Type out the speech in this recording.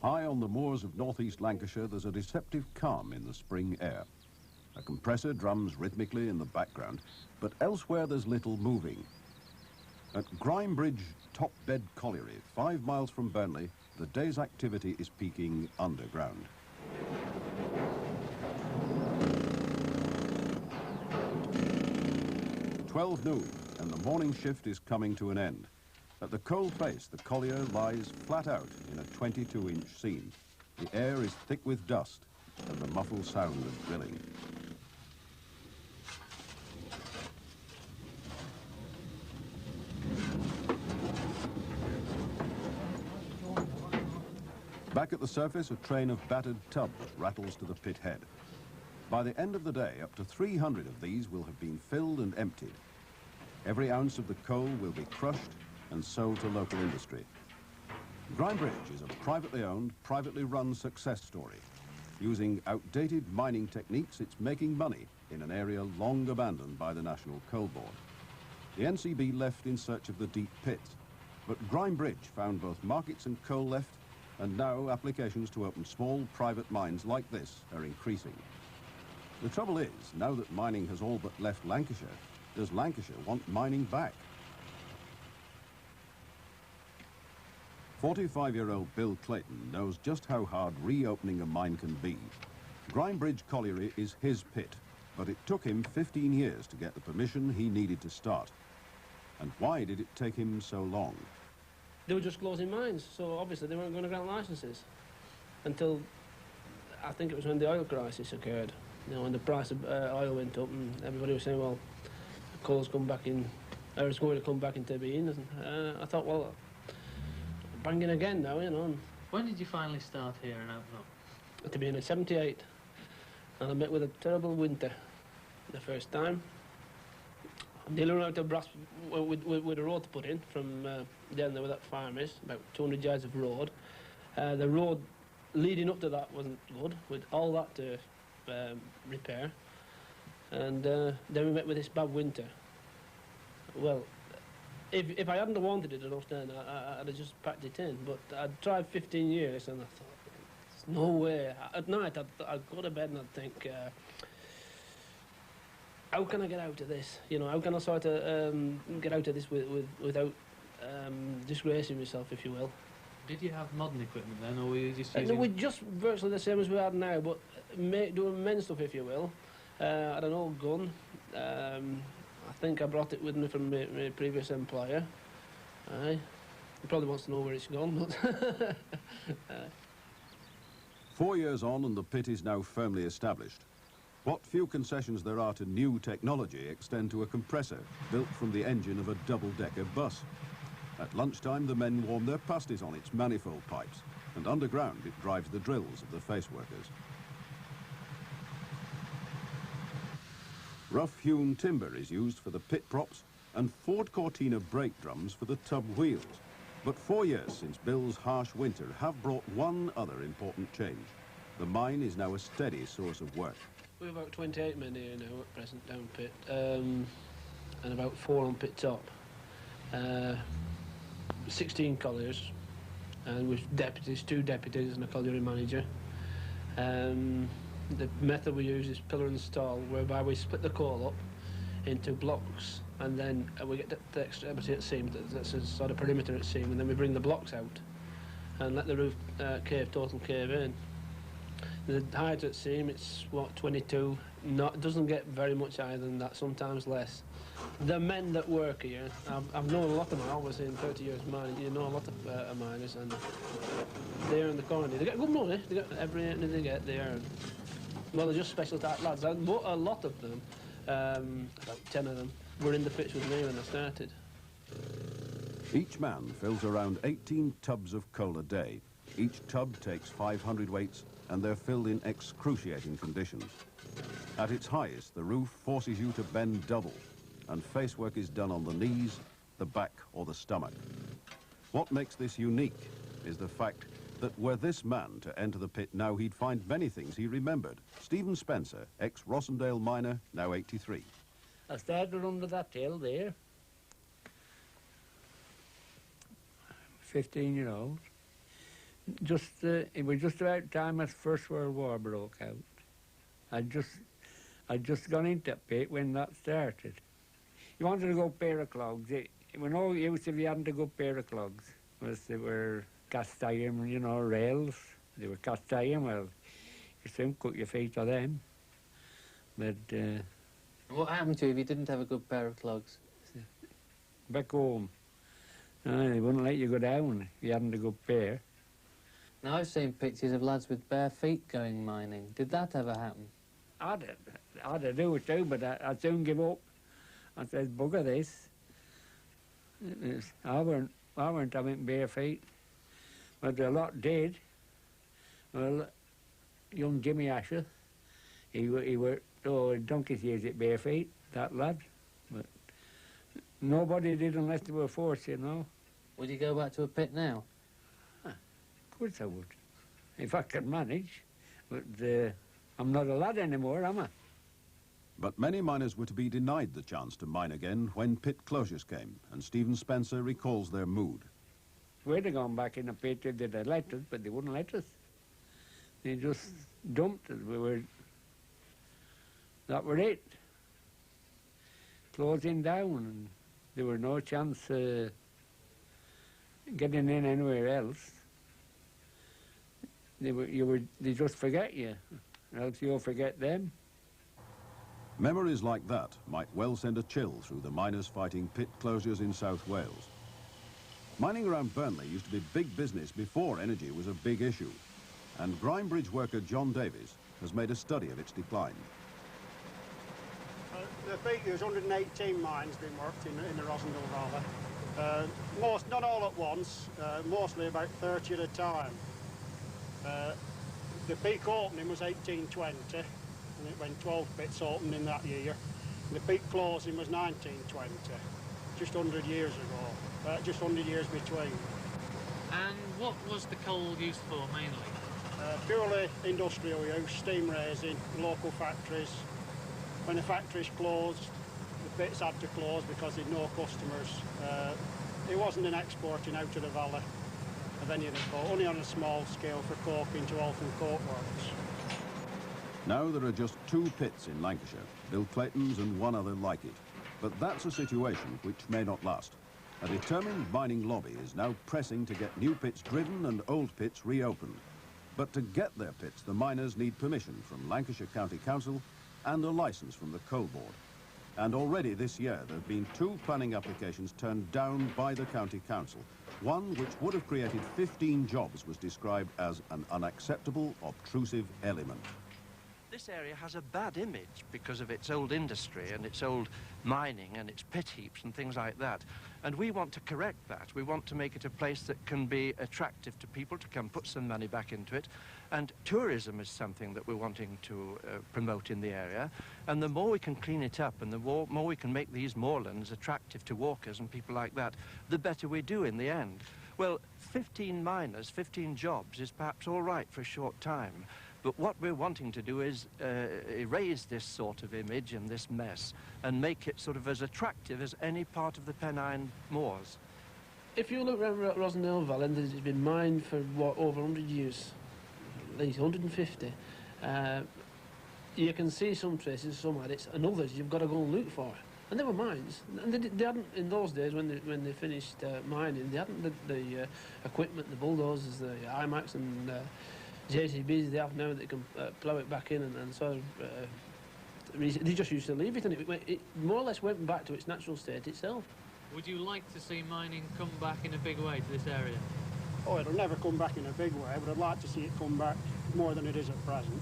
High on the moors of northeast Lancashire, there's a deceptive calm in the spring air. A compressor drums rhythmically in the background, but elsewhere there's little moving. At Grimebridge Top Bed Colliery, 5 miles from Burnley, the day's activity is peaking underground. "12 noon, and the morning shift is coming to an end. At the coal face, the collier lies flat out in a 22-inch seam. The air is thick with dust and the muffled sound of drilling. Back at the surface, a train of battered tubs rattles to the pit head. By the end of the day, up to 300 of these will have been filled and emptied. Every ounce of the coal will be crushed and sold to local industry. Grimbridge is a privately owned, privately run success story. Using outdated mining techniques, it's making money in an area long abandoned by the National Coal Board. The NCB left in search of the deep pits, but Grimbridge found both markets and coal left, and now applications to open small private mines like this are increasing. The trouble is, now that mining has all but left Lancashire, does Lancashire want mining back? 45-year-old Bill Clayton knows just how hard reopening a mine can be. Grimebridge Colliery is his pit, but it took him 15 years to get the permission he needed to start. And why did it take him so long? They were just closing mines, so obviously they weren't going to grant licences until, I think it was when the oil crisis occurred. You know, when the price of oil went up and everybody was saying, well, coal's come back in, or it's going to come back into being. And I thought, well, banging again now, you know. When did you finally start here and open up? To be in 78, and I met with a terrible winter the first time. Dealing out of brass with a road to put in from down there where that farm is, about 200 yards of road. The road leading up to that wasn't good, with all that to repair. And then we met with this bad winter. Well, if I hadn't wanted it enough then, I'd have just packed it in. But I'd tried 15 years and I thought, there's no way. At night, I'd go to bed and I'd think, how can I get out of this? You know, how can I sort of get out of this without disgracing myself, if you will? Did you have modern equipment then, or were you just using... We're just virtually the same as we had now, but doing men's stuff, if you will. I had an old gun. I think I brought it with me from my previous employer. He probably wants to know where it's gone, but... 4 years on and the pit is now firmly established. What few concessions there are to new technology extend to a compressor built from the engine of a double-decker bus. At lunchtime, the men warm their pasties on its manifold pipes, and underground it drives the drills of the face workers. Rough-hewn timber is used for the pit props and Ford Cortina brake drums for the tub wheels. But 4 years since Bill's harsh winter have brought one other important change. The mine is now a steady source of work. We're about 28 men here now at present down pit, and about 4 on pit top. 16 colliers, and with deputies, 2 deputies and a colliery manager. The method we use is pillar and stall, whereby we split the coal up into blocks, and then we get the extremity at seam, that's a sort of perimeter at seam, and then we bring the blocks out and let the roof total cave in. The height at seam, it's what, 22. It doesn't get very much higher than that, sometimes less. The men that work here, I've known a lot of them, obviously in 30 years mining, you know a lot of miners, and they're in the colony. They get good money, they get everything they get, they earn. Well, they're just special type lads, and a lot of them, about 10 of them, were in the pits with me when I started. Each man fills around 18 tubs of coal a day. Each tub takes 500 weights, and they're filled in excruciating conditions. At its highest, the roof forces you to bend double, and face work is done on the knees, the back, or the stomach. What makes this unique is the fact that were this man to enter the pit now, he'd find many things he remembered. Stephen Spencer, ex-Rossendale miner, now 83. I started under that hill there, 15-year-old. It was just about time as First World War broke out. I'd just gone into the pit when that started. You wanted a good pair of clogs. It was no use if you hadn't a good pair of clogs, because they were cast iron, you know, rails. They were cast iron, well, you soon cut your feet on them. But What happened to you if you didn't have a good pair of clogs? back home, they wouldn't let you go down if you hadn't a good pair. Now, I've seen pictures of lads with bare feet going mining. Did that ever happen? I'd do it too, but I soon give up. I said, bugger this. I weren't having bare feet. But a lot did. Well, young Jimmy Asher, he worked donkey's years at bare feet, that lad. But nobody did unless they were forced, you know. Would you go back to a pit now? Of course I would, if I could manage. But I'm not a lad anymore, am I? But many miners were to be denied the chance to mine again when pit closures came, and Stephen Spencer recalls their mood. We'd have gone back in a pit if they'd let us, but they wouldn't let us. They just dumped us. That were it. Closing down, and there were no chance getting in anywhere else. They just forget you, or else you'll forget them. Memories like that might well send a chill through the miners fighting pit closures in South Wales. Mining around Burnley used to be big business before energy was a big issue, and Grimebridge worker John Davies has made a study of its decline. The peak, there's 118 mines being worked in the Rosendale Valley. Not all at once, mostly about 30 at a time. The peak opening was 1820, and it went 12 pits opened in that year. And the peak closing was 1920, just 100 years ago, just 100 years between. And what was the coal used for mainly? Purely industrial use, steam raising, local factories. When the factories closed, the pits had to close because they had no customers. It wasn't an exporting out of the valley of any of the coal, only on a small scale for coking to Alton Coke Works. Now there are just 2 pits in Lancashire, Bill Clayton's and one other like it. But that's a situation which may not last. A determined mining lobby is now pressing to get new pits driven and old pits reopened. But to get their pits, the miners need permission from Lancashire County Council and a licence from the Coal Board. And already this year there have been 2 planning applications turned down by the County Council. One which would have created 15 jobs was described as an unacceptable, obtrusive element. This area has a bad image because of its old industry and its old mining and its pit heaps and things like that. And we want to correct that. We want to make it a place that can be attractive to people to come put some money back into it. And tourism is something that we're wanting to promote in the area. And the more we can clean it up and the more we can make these moorlands attractive to walkers and people like that, the better we do in the end. Well, 15 miners, 15 jobs is perhaps all right for a short time. But what we're wanting to do is erase this sort of image and this mess and make it sort of as attractive as any part of the Pennine Moors. If you look around Rosendale Valley, it's been mined for, what, over 100 years, at least 150. You can see some traces, some adits, and others you've got to go and look for. And they were mines. And they hadn't, in those days, when they finished mining, they hadn't the equipment, the bulldozers, the IMAX and JCBs they have now that can plough it back in and sort of... they just used to leave it, and it more or less went back to its natural state itself. Would you like to see mining come back in a big way to this area? Oh, it'll never come back in a big way, but I'd like to see it come back more than it is at present.